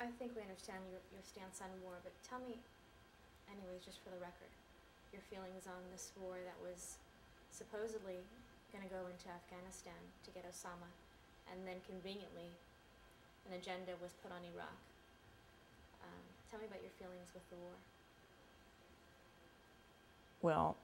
I think we understand your stance on war, but tell me, anyways, just for the record, your feelings on this war that was supposedly going to go into Afghanistan to get Osama, and then conveniently an agenda was put on Iraq. Tell me about your feelings with the war. Well,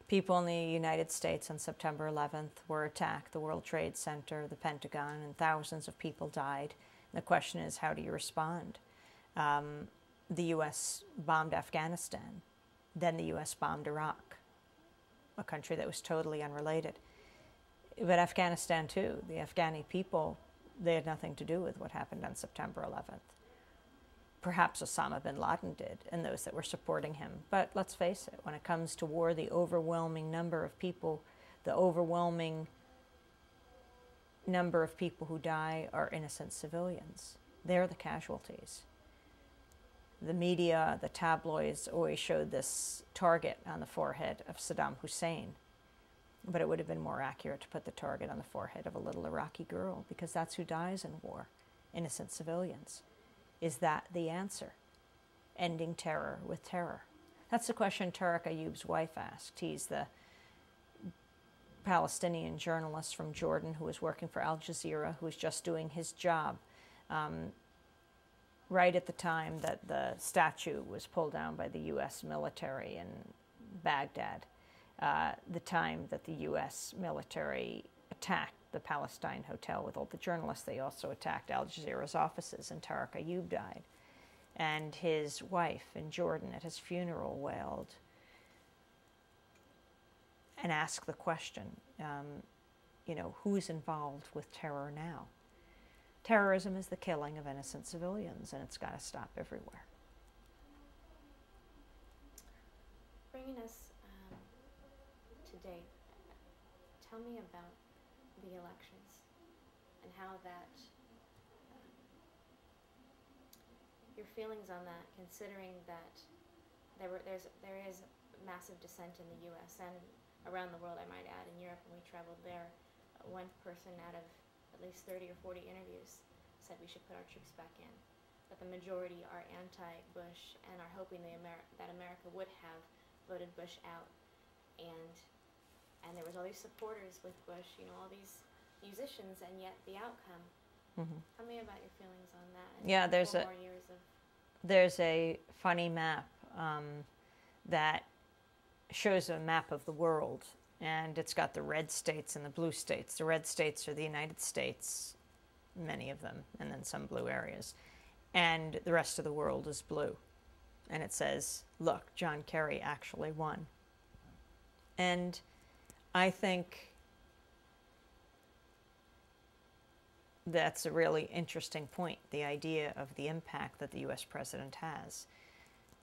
people in the United States on September 11th were attacked. The World Trade Center, the Pentagon, and thousands of people died. And the question is, how do you respond? The U.S. bombed Afghanistan. Then the U.S. bombed Iraq, a country that was totally unrelated. But Afghanistan, too, the Afghani people, they had nothing to do with what happened on September 11th. Perhaps Osama bin Laden did, and those that were supporting him. But let's face it, when it comes to war, the overwhelming number of people, the overwhelming number of people who die are innocent civilians. They're the casualties. The media, the tabloids always showed this target on the forehead of Saddam Hussein. But it would have been more accurate to put the target on the forehead of a little Iraqi girl, because that's who dies in war, innocent civilians. Is that the answer? Ending terror with terror? That's the question Tariq Ayoub's wife asked. He's the Palestinian journalist from Jordan who was working for Al Jazeera, who was just doing his job right at the time that the statue was pulled down by the U.S. military in Baghdad, the time that the U.S. military attacked the Palestine Hotel with all the journalists. They also attacked Al Jazeera's offices, and Tariq Ayoub died. And his wife in Jordan at his funeral wailed and asked the question, who's involved with terror now? Terrorism is the killing of innocent civilians, and it's got to stop everywhere. Bringing us to date, tell me about the elections and how that, your feelings on that, considering that there is massive dissent in the U.S. and around the world, I might add. In Europe, when we traveled there, one person out of at least 30 or 40 interviews said we should put our troops back in. But the majority are anti-Bush and are hoping that America would have voted Bush out. And there was all these supporters with Bush, all these musicians, and yet the outcome. Mm-hmm. Tell me about your feelings on that. And yeah, there's a funny map that shows a map of the world, and it's got the red states and the blue states. The red states are the United States, many of them, and then some blue areas. And the rest of the world is blue. And it says, look, John Kerry actually won. And I think that's a really interesting point, the idea of the impact that the U.S. president has.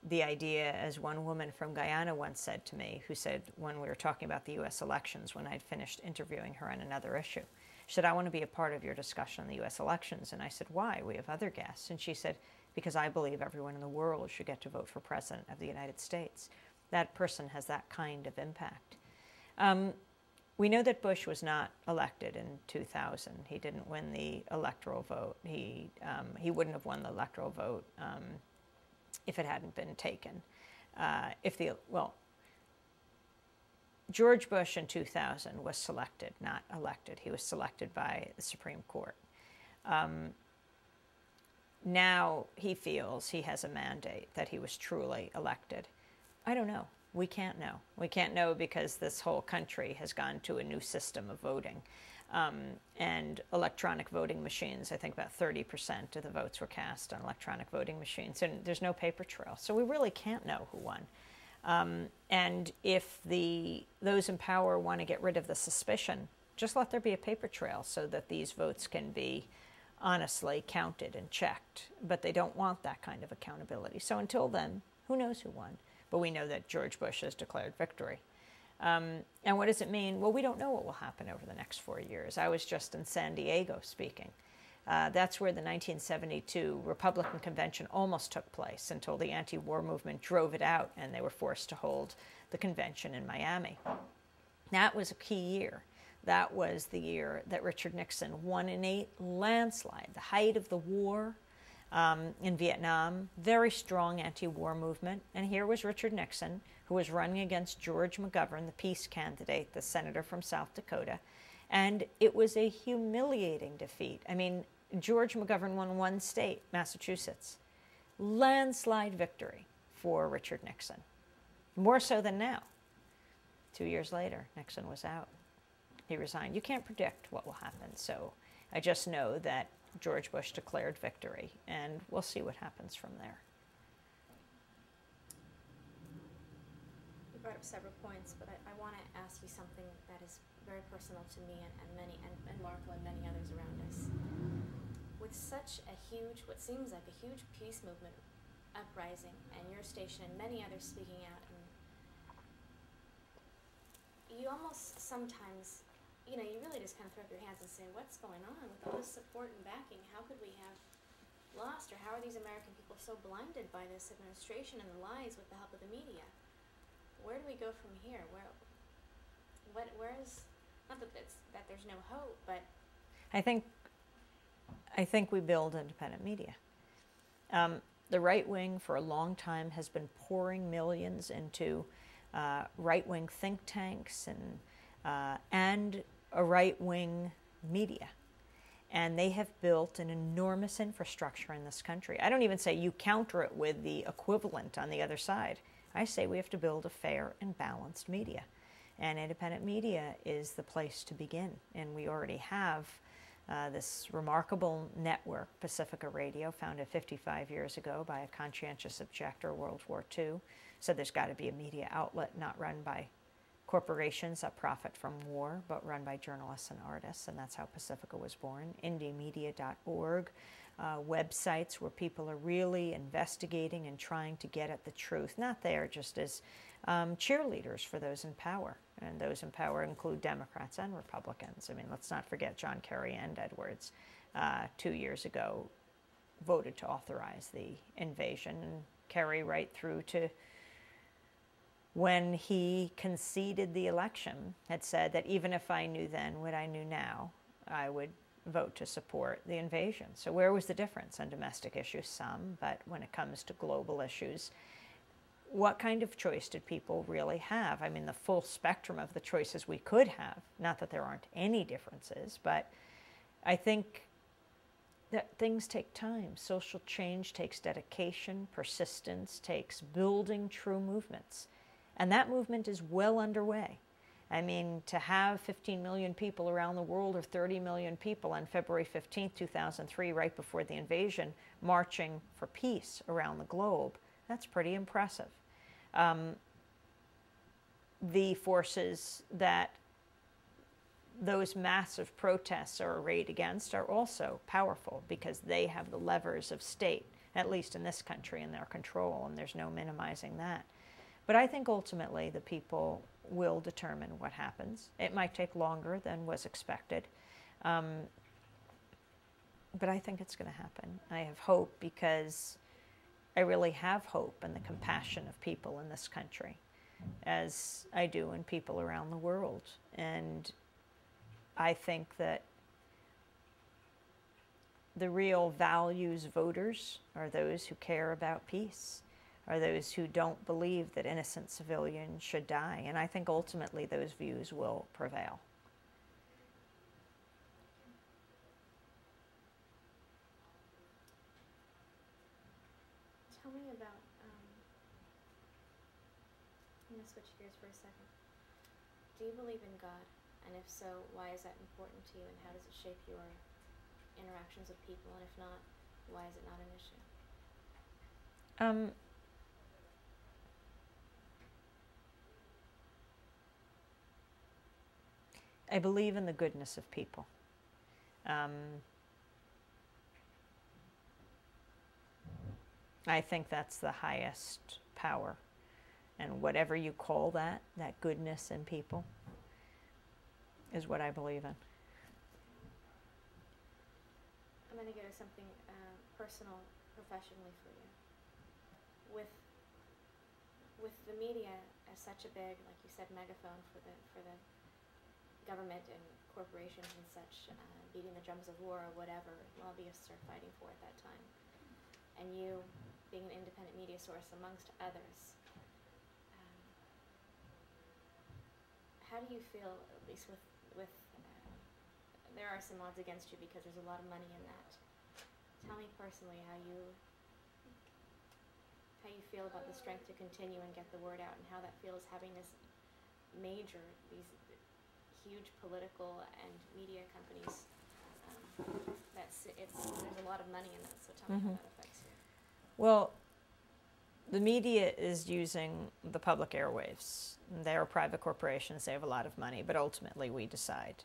The idea, as one woman from Guyana once said to me, who said when we were talking about the U.S. elections, when I'd finished interviewing her on another issue, she said, I want to be a part of your discussion on the U.S. elections. And I said, why? We have other guests. And she said, because I believe everyone in the world should get to vote for President of the United States. That person has that kind of impact. We know that Bush was not elected in 2000. He didn't win the electoral vote. He wouldn't have won the electoral vote if it hadn't been taken. George Bush in 2000 was selected, not elected. He was selected by the Supreme Court. Now he feels he has a mandate that he was truly elected. I don't know. We can't know. We can't know because this whole country has gone to a new system of voting. And electronic voting machines, I think about 30% of the votes were cast on electronic voting machines. And there's no paper trail. So we really can't know who won. And if those in power want to get rid of the suspicion, just let there be a paper trail so that these votes can be honestly counted and checked. But they don't want that kind of accountability. So until then, who knows who won? But we know that George Bush has declared victory. And what does it mean? Well, we don't know what will happen over the next 4 years. I was just in San Diego speaking. That's where the 1972 Republican convention almost took place until the anti-war movement drove it out and they were forced to hold the convention in Miami. That was a key year. that was the year that Richard Nixon won in a landslide, the height of the war in Vietnam, very strong anti-war movement. And here was Richard Nixon, who was running against George McGovern, the peace candidate, the senator from South Dakota. And it was a humiliating defeat. I mean, George McGovern won one state, Massachusetts. Landslide victory for Richard Nixon. More so than now. 2 years later, Nixon was out. He resigned. You can't predict what will happen. So I just know that George Bush declared victory, and we'll see what happens from there. You brought up several points, but I want to ask you something that is very personal to me and Marco and many others around us. With such a huge, what seems like a huge peace movement uprising, and your station and many others speaking out, and you almost sometimes, you really just kind of throw up your hands and say, what's going on with all this support and backing? How could we have lost, or how are these American people so blinded by this administration and the lies with the help of the media? Where do we go from here? Where is, not that there's no hope, but I think we build independent media. The right wing for a long time has been pouring millions into right-wing think tanks and a right-wing media. And they have built an enormous infrastructure in this country. I don't even say you counter it with the equivalent on the other side. I say we have to build a fair and balanced media. And independent media is the place to begin. And we already have this remarkable network, Pacifica Radio, founded 55 years ago by a conscientious objector, World War II. So there's got to be a media outlet not run by corporations that profit from war, but run by journalists and artists, and that's how Pacifica was born. indiemedia.org, websites where people are really investigating and trying to get at the truth, not there just as cheerleaders for those in power. And those in power include Democrats and Republicans. I mean, let's not forget John Kerry and Edwards 2 years ago voted to authorize the invasion, and Kerry right through to when he conceded the election, had said that even if I knew then what I knew now, I would vote to support the invasion. So where was the difference on domestic issues? Some, but when it comes to global issues, what kind of choice did people really have? I mean, the full spectrum of the choices we could have, not that there aren't any differences, but I think that things take time. Social change takes dedication, persistence, takes building true movements. And that movement is well underway. I mean, to have 15 million people around the world, or 30 million people on February 15th, 2003, right before the invasion, marching for peace around the globe, that's pretty impressive. The forces that those massive protests are arrayed against are also powerful because they have the levers of state, at least in this country, in their control, and there's no minimizing that. But I think ultimately the people will determine what happens. It might take longer than was expected, but I think it's going to happen. I have hope because I really have hope in the compassion of people in this country, as I do in people around the world. And I think that the real values voters are those who care about peace, are those who don't believe that innocent civilians should die. And I think ultimately those views will prevail. Tell me about, I'm going to switch gears for a second. Do you believe in God? And if so, why is that important to you, and how does it shape your interactions with people? And if not, why is it not an issue? I believe in the goodness of people. I think that's the highest power. And whatever you call that goodness in people, is what I believe in. I'm going to go to something personal, professionally for you. With the media as such a big, like you said, megaphone for the government and corporations and such beating the drums of war or whatever lobbyists are fighting for at that time. And you, being an independent media source amongst others, how do you feel, at least with there are some odds against you because there's a lot of money in that. Tell me personally how you feel about the strength to continue and get the word out, and how that feels having these huge political and media companies. There's a lot of money in that, so tell me how that affects you. Well, the media is using the public airwaves. They are private corporations, they have a lot of money, but ultimately we decide.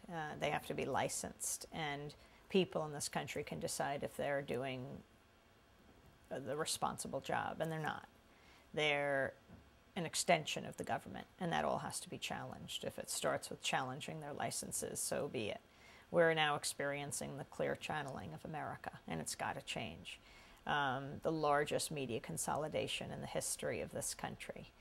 They have to be licensed, and people in this country can decide if they're doing the responsible job, and they're not. They're an extension of the government, and that all has to be challenged. If it starts with challenging their licenses, so be it. We're now experiencing the clear channeling of America, and it's got to change. The largest media consolidation in the history of this country.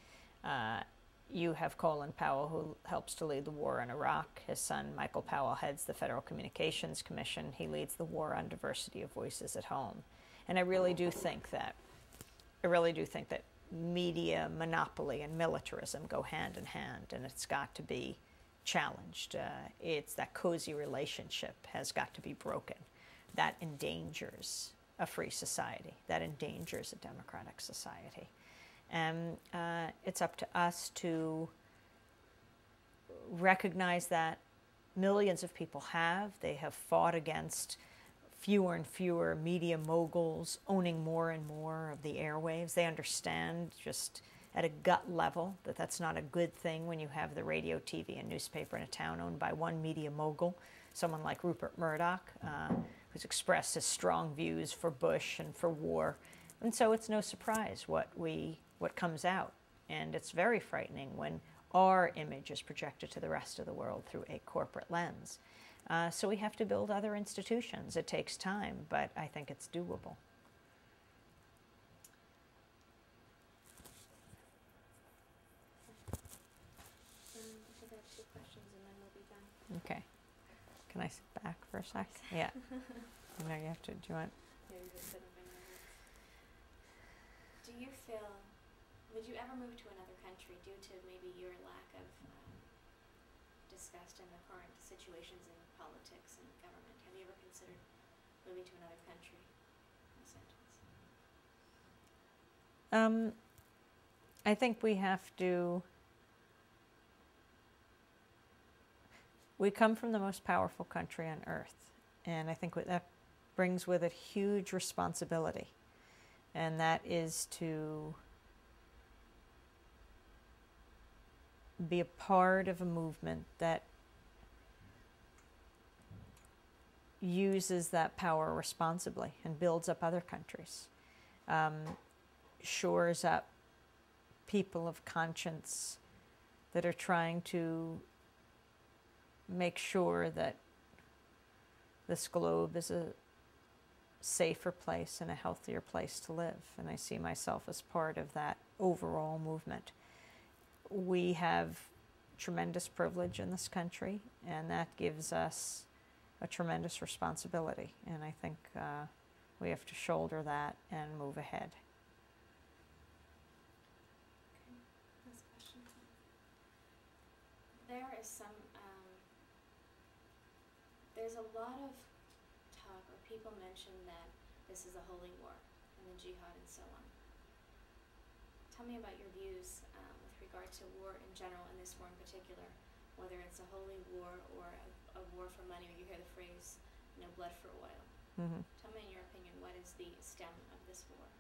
You have Colin Powell, who helps to lead the war in Iraq. His son, Michael Powell, heads the Federal Communications Commission. He leads the war on diversity of voices at home. And I really do think that media monopoly and militarism go hand in hand, and it's got to be challenged. It's that cozy relationship has got to be broken. That endangers a free society. That endangers a democratic society. And it's up to us to recognize that. Millions of people have. They have fought against fewer and fewer media moguls owning more and more of the airwaves. They understand just at a gut level that that's not a good thing when you have the radio, TV, and newspaper in a town owned by one media mogul, someone like Rupert Murdoch, who's expressed his strong views for Bush and for war. And so it's no surprise what comes out. And it's very frightening when our image is projected to the rest of the world through a corporate lens. So we have to build other institutions. It takes time, but I think it's doable. I think I have 2 questions and then we'll be done. Okay. Can I sit back for a sec? Yeah. I know you have to. Do you want? Yeah, you just sit up in there. Do you feel, would you ever move to another country due to maybe your lack of disgust in the current situations in politics and government? Have you ever considered moving to another country? In a sentence. I think we have to. We come from the most powerful country on earth, and I think that brings with it huge responsibility, and that is to be a part of a movement that uses that power responsibly and builds up other countries, shores up people of conscience that are trying to make sure that this globe is a safer place and a healthier place to live. And I see myself as part of that overall movement. We have tremendous privilege in this country, and that gives us a tremendous responsibility. And I think we have to shoulder that and move ahead. Okay, last question. There is there's a lot of talk, or people mention that this is a holy war, and the jihad and so on. Tell me about your views with regard to war in general, and this war in particular, whether it's a holy war or a war for money, or you hear the phrase, blood for oil. Mm-hmm. Tell me, in your opinion, what is the stem of this war?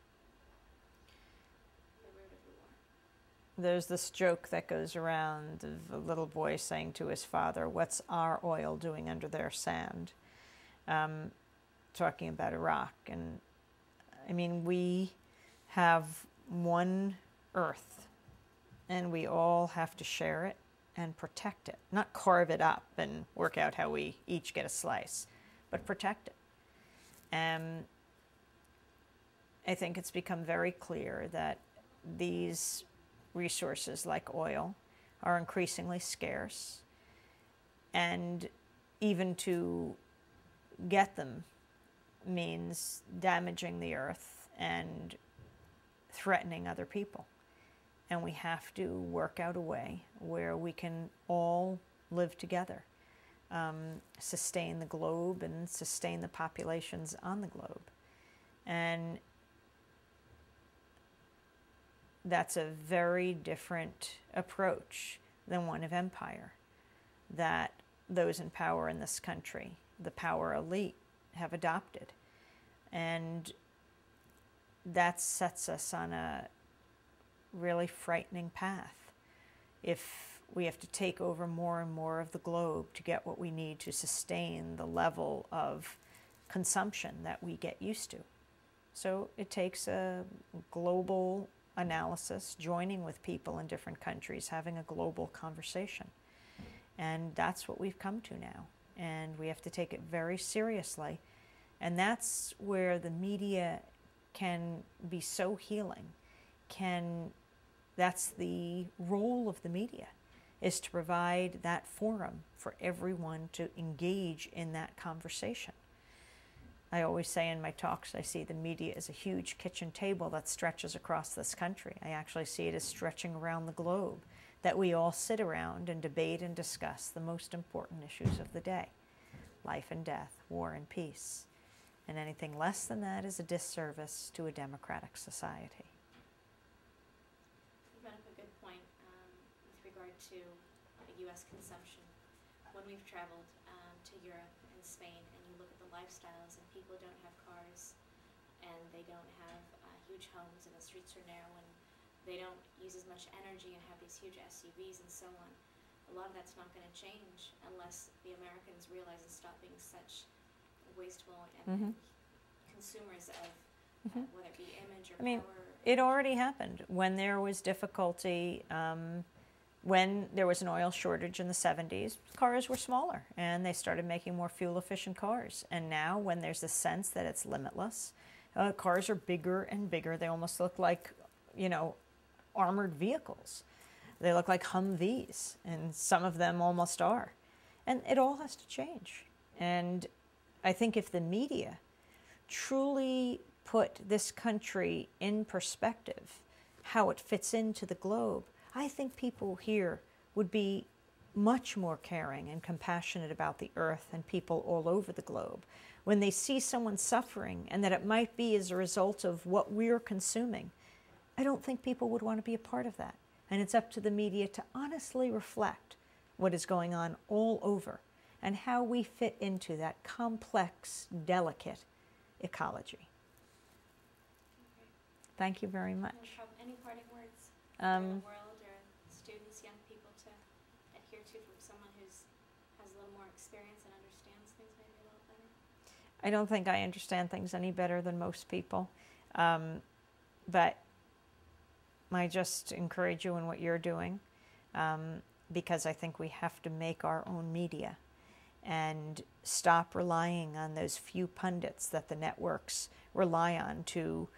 The root of the war. There's this joke that goes around of a little boy saying to his father, "What's our oil doing under their sand?" Talking about Iraq. And I mean, we have one earth, and we all have to share it and protect it. Not carve it up and work out how we each get a slice, but protect it. And I think it's become very clear that these resources like oil are increasingly scarce. And even to get them means damaging the earth and threatening other people. And we have to work out a way where we can all live together, sustain the globe and sustain the populations on the globe. And that's a very different approach than one of empire that those in power in this country, the power elite, have adopted. And that sets us on a really frightening path. If we have to take over more and more of the globe to get what we need to sustain the level of consumption that we get used to. So it takes a global analysis, joining with people in different countries, having a global conversation. And that's what we've come to now. And we have to take it very seriously. And that's where the media can be so healing. That's the role of the media, is to provide that forum for everyone to engage in that conversation. I always say in my talks, I see the media as a huge kitchen table that stretches across this country. I actually see it as stretching around the globe, that we all sit around and debate and discuss the most important issues of the day: life and death, war and peace. And anything less than that is a disservice to a democratic society. You brought up a good point with regard to U.S. consumption. When we've traveled to Europe and Spain, and you look at the lifestyles, and people don't have cars, and they don't have huge homes, and the streets are narrow, and they don't use as much energy and have these huge SUVs and so on. A lot of that's not going to change unless the Americans realize and stop being such wasteful and consumers of whether it be image or power. It already happened. When there was difficulty, when there was an oil shortage in the 70s, cars were smaller and they started making more fuel-efficient cars. And now, when there's a sense that it's limitless, cars are bigger and bigger. They almost look like, armored vehicles. They look like Humvees, and some of them almost are. And it all has to change. And I think if the media truly put this country in perspective, how it fits into the globe, I think people here would be much more caring and compassionate about the earth and people all over the globe. When they see someone suffering and that it might be as a result of what we're consuming, I don't think people would want to be a part of that. And it's up to the media to honestly reflect what is going on all over and how we fit into that complex, delicate ecology. Okay. Thank you very much. No problem. Any parting words for the world or students, young people to adhere to from someone who has a little more experience and understands things maybe a little better? I don't think I understand things any better than most people. But I just encourage you in what you're doing, because I think we have to make our own media and stop relying on those few pundits that the networks rely on to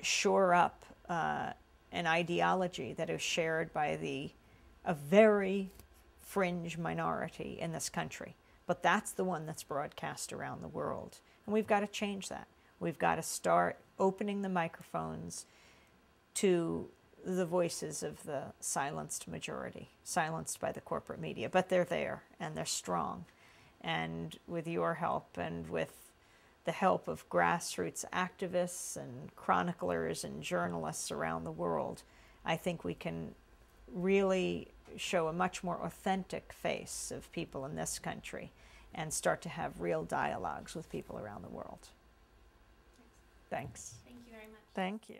shore up an ideology that is shared by a very fringe minority in this country. But that's the one that's broadcast around the world. And we've got to change that. We've got to start opening the microphones to the voices of the silenced majority, silenced by the corporate media. But they're there, and they're strong. And with your help and with the help of grassroots activists and chroniclers and journalists around the world, I think we can really show a much more authentic face of people in this country and start to have real dialogues with people around the world. Thanks. Thank you very much. Thank you.